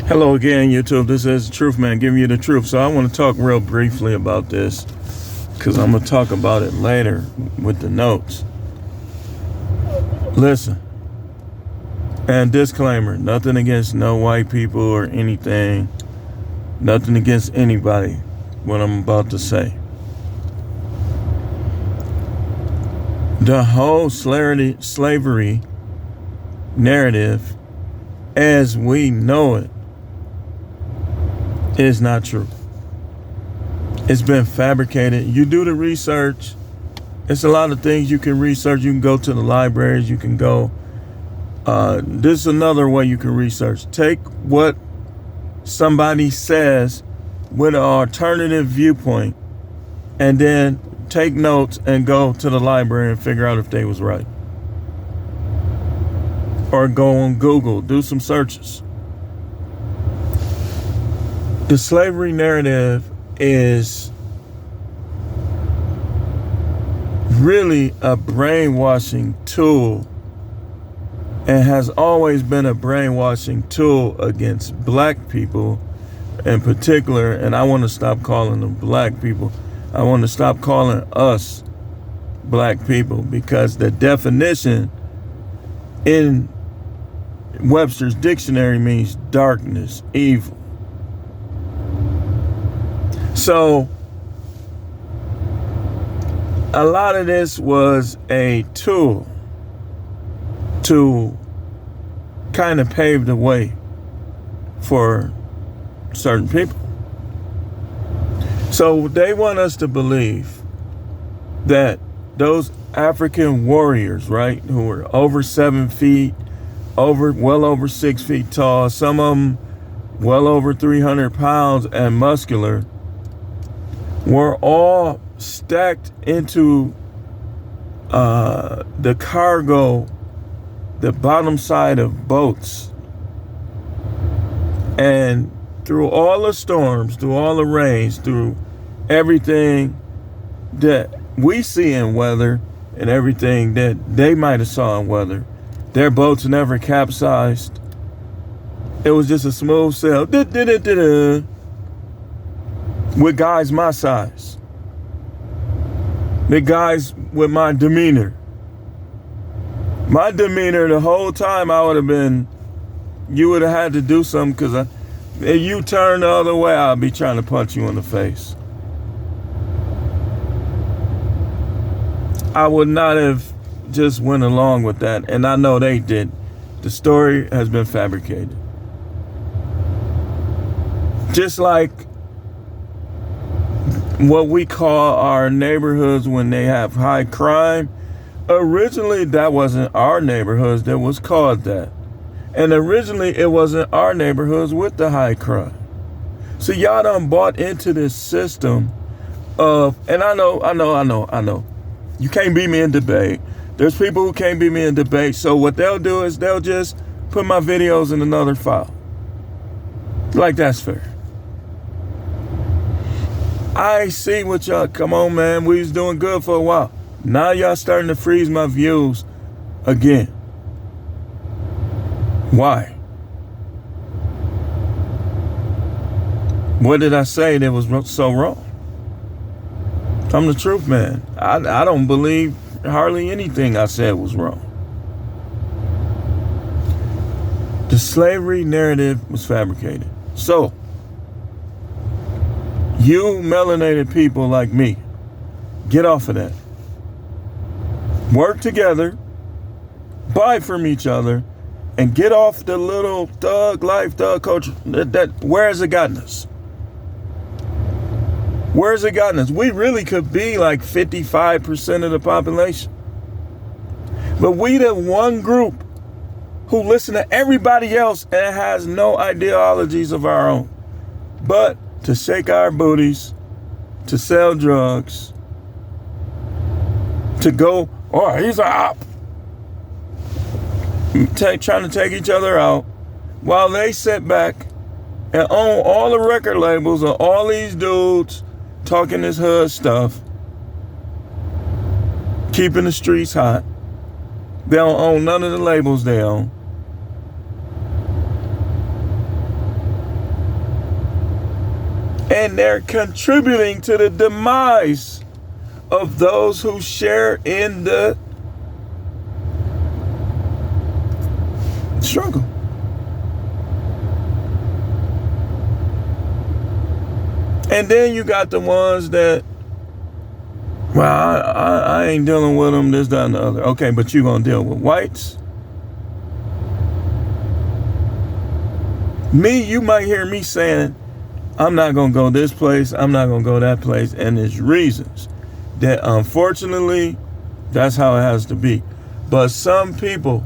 Hello again, YouTube. This is the Truth Man giving you the truth. So I want to talk real briefly about this because I'm going to talk about it later with the notes. Listen, and disclaimer, nothing against no white people or anything. Nothing against anybody, what I'm about to say. The whole slavery narrative as we know it is not true. It's been fabricated. You do the research. It's a lot of things you can research. You can go to the libraries. You can go. This is another way you can research. Take what somebody says with an alternative viewpoint and then take notes and go to the library and figure out if they was right. Or go on Google, do some searches. The slavery narrative is really a brainwashing tool and has always been a brainwashing tool against black people in particular. And I want to stop calling them black people. I want to stop calling us black people because the definition in Webster's dictionary means darkness, evil. So a lot of this was a tool to kind of pave the way for certain people. So they want us to believe that those African warriors, right, who were over 7 feet, well over 6 feet tall, some of them well over 300 pounds and muscular, were all stacked into the cargo, the bottom side of boats. And through all the storms, through all the rains, through everything that we see in weather and everything that they might have saw in weather, their boats never capsized. It was just a smooth sail. With guys my size. With guys with my demeanor. My demeanor the whole time I would have been, you would have had to do something because if you turn the other way, I'll be trying to punch you in the face. I would not have just went along with that. And I know they did. The story has been fabricated. Just like what we call our neighborhoods when they have high crime. Originally, that wasn't our neighborhoods that was called that. And originally, it wasn't our neighborhoods with the high crime. So y'all done bought into this system of, and I know. You can't beat me in debate. There's people who can't beat me in debate. So what they'll do is they'll just put my videos in another file. Like that's fair. I see what y'all, come on man, we was doing good for a while. Now y'all starting to freeze my views again. Why? What did I say that was so wrong? I'm the truth man. I don't believe hardly anything I said was wrong. The slavery narrative was fabricated. So, you melanated people like me, get off of that. Work together, buy from each other, and get off the little thug life, thug culture. Where has it gotten us? Where has it gotten us? We really could be like 55% of the population. But we the one group who listen to everybody else and has no ideologies of our own. But to shake our booties, to sell drugs, to go, oh, he's a op. Trying to take each other out while they sit back and own all the record labels of all these dudes talking this hood stuff, keeping the streets hot. They don't own none of the labels they own. And they're contributing to the demise of those who share in the struggle. And then you got the ones that, well, I ain't dealing with them, this, that, and the other. Okay, but you gonna deal with whites? Me, you might hear me saying, I'm not gonna go this place, I'm not gonna go that place, and there's reasons that unfortunately, that's how it has to be. But some people,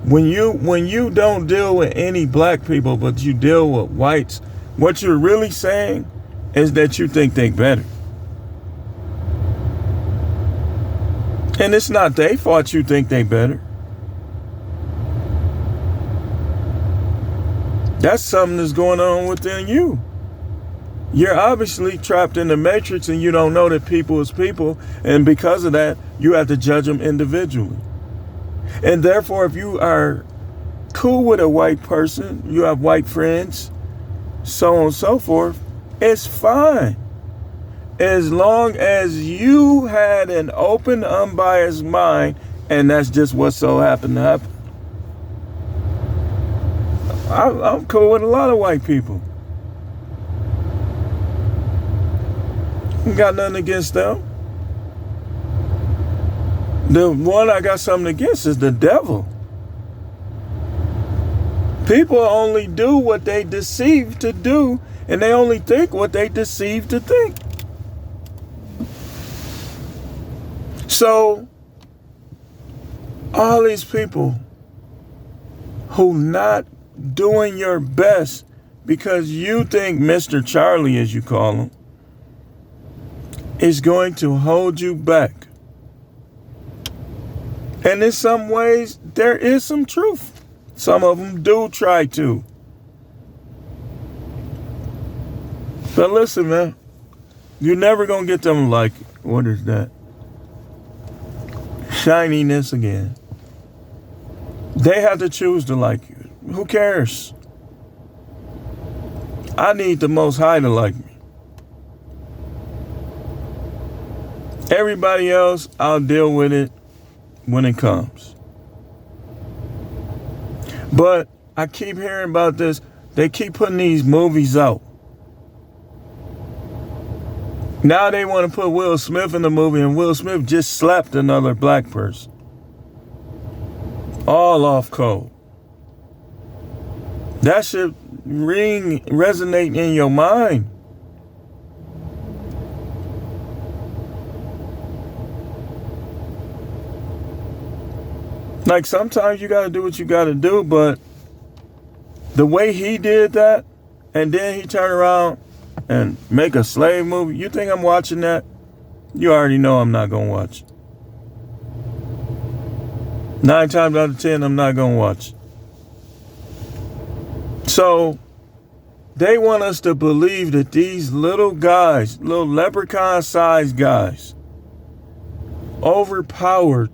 when you don't deal with any black people, but you deal with whites, what you're really saying is that you think they better. And it's not their fault you think they better. That's something that's going on within you. You're obviously trapped in the matrix and you don't know that people is people. And because of that, you have to judge them individually. And therefore, if you are cool with a white person, you have white friends, so on and so forth, it's fine. As long as you had an open, unbiased mind, and that's just what so happened to happen. I'm cool with a lot of white people. Got nothing against them. The one I got something against is the devil. People only do what they deceive to do, and they only think what they deceive to think. So, all these people who not doing your best because you think Mr. Charlie, as you call him, is going to hold you back. And in some ways, there is some truth. Some of them do try to. But listen, man, you're never going to get them like, what is that? Shininess again. They have to choose to like you. Who cares? I need the Most High to like me. Everybody else, I'll deal with it when it comes. But I keep hearing about this. They keep putting these movies out. Now they want to put Will Smith in the movie, and Will Smith just slapped another black person. All off code. That should resonate in your mind. Like sometimes you gotta do what you gotta do, but the way he did that, and then he turned around and make a slave movie, you think I'm watching that? You already know I'm not gonna watch it. 9 times out of 10, I'm not gonna watch it. So they want us to believe that these little guys, little leprechaun-sized guys, overpowered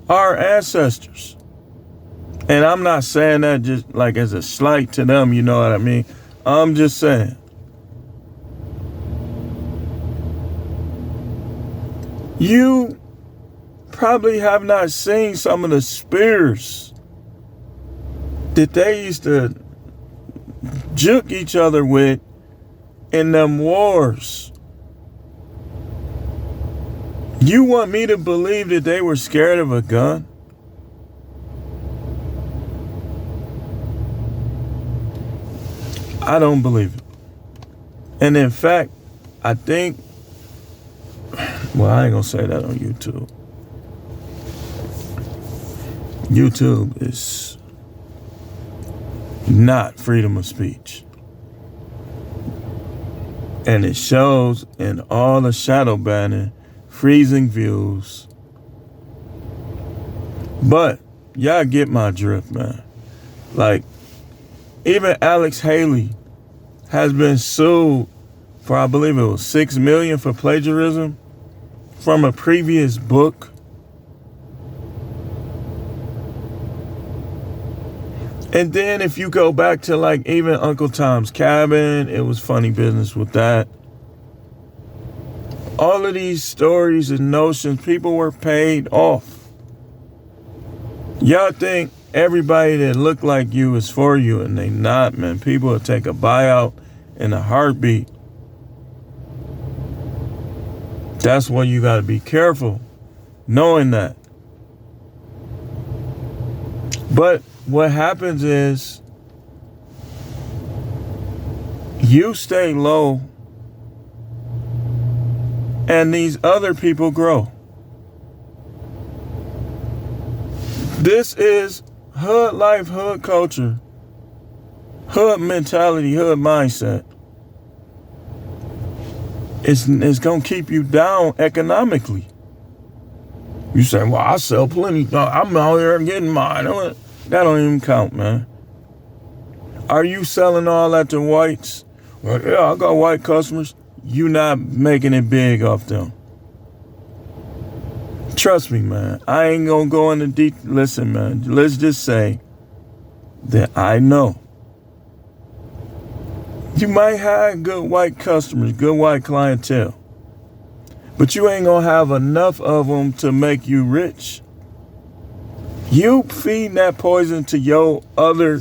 our ancestors. And I'm not saying that just like as a slight to them, you know what I mean? I'm just saying. You probably have not seen some of the spears that they used to juke each other with in them wars. You want me to believe that they were scared of a gun? I don't believe it. And in fact, I think, well, I ain't gonna say that on YouTube. YouTube is not freedom of speech. And it shows in all the shadow banning, freezing views. But y'all get my drift, man. Like, even Alex Haley has been sued for, I believe it was $6 million for plagiarism from a previous book. And then if you go back to like even Uncle Tom's Cabin, it was funny business with that. All of these stories and notions, people were paid off. Y'all think everybody that look like you is for you, and they not, man. People will take a buyout in a heartbeat. That's why you got to be careful knowing that. But what happens is you stay low and these other people grow. This is hood life, hood culture, hood mentality, hood mindset. It's going to keep you down economically. You say, well, I sell plenty. I'm out here getting mine. That don't even count, man. Are you selling all that to whites? Well, yeah, I got white customers. You not making it big off them. Trust me, man. I ain't going to go into deep. Listen, man. Let's just say that I know. You might have good white customers, good white clientele, but you ain't gonna have enough of them to make you rich. You feeding that poison to your other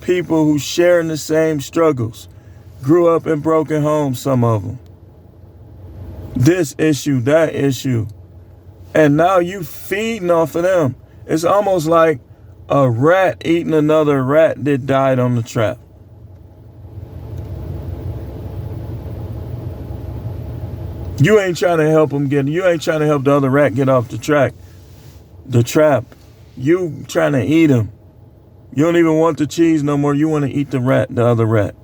people who sharing the same struggles, grew up in broken homes, some of them. This issue, that issue, and now you feeding off of them. It's almost like a rat eating another rat that died on the trap. You ain't trying to help them you ain't trying to help the other rat get off the trap. You trying to eat him. You don't even want the cheese no more. You want to eat the other rat.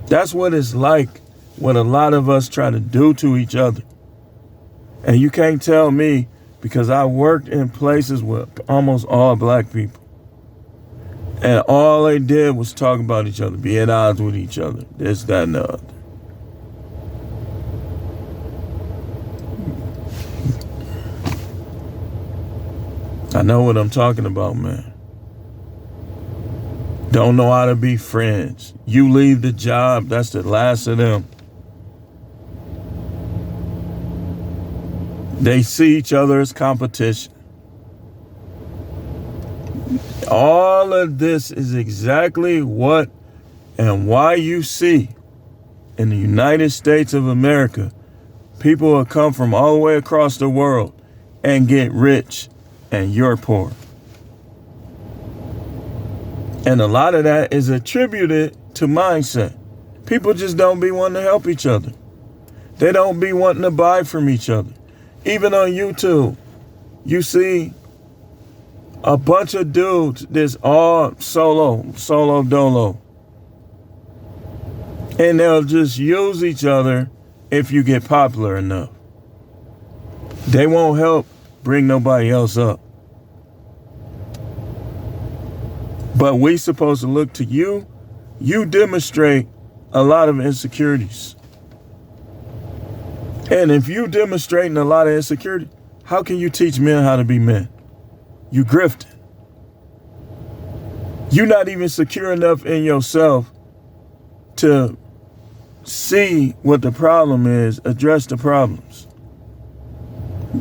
That's what it's like, what a lot of us try to do to each other. And you can't tell me, because I worked in places with almost all black people. And all they did was talk about each other, be at odds with each other, this, that, and the other. I know what I'm talking about, man. Don't know how to be friends. You leave the job, that's the last of them. They see each other as competition. All of this is exactly what and why you see in the United States of America, people will come from all the way across the world and get rich, and you're poor. And a lot of that is attributed to mindset. People just don't be wanting to help each other. They don't be wanting to buy from each other. Even on YouTube, you see a bunch of dudes that's all solo dolo. And they'll just use each other if you get popular enough. They won't help bring nobody else up. But we supposed to look to you. You demonstrate a lot of insecurities. And if you demonstrating a lot of insecurity, how can you teach men how to be men? You grifting. You're not even secure enough in yourself to see what the problem is, address the problems.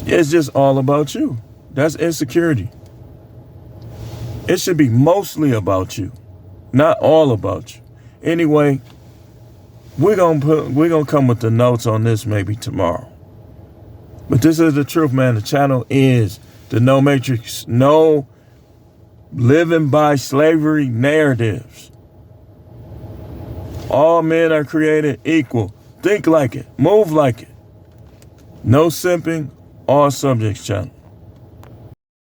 It's just all about you. That's insecurity. It should be mostly about you, not all about you. Anyway, we're gonna come with the notes on this maybe tomorrow. But this is the truth, man. The channel is the No Matrix, no living by slavery narratives. All men are created equal. Think like it, move like it. No simping, all subjects channel.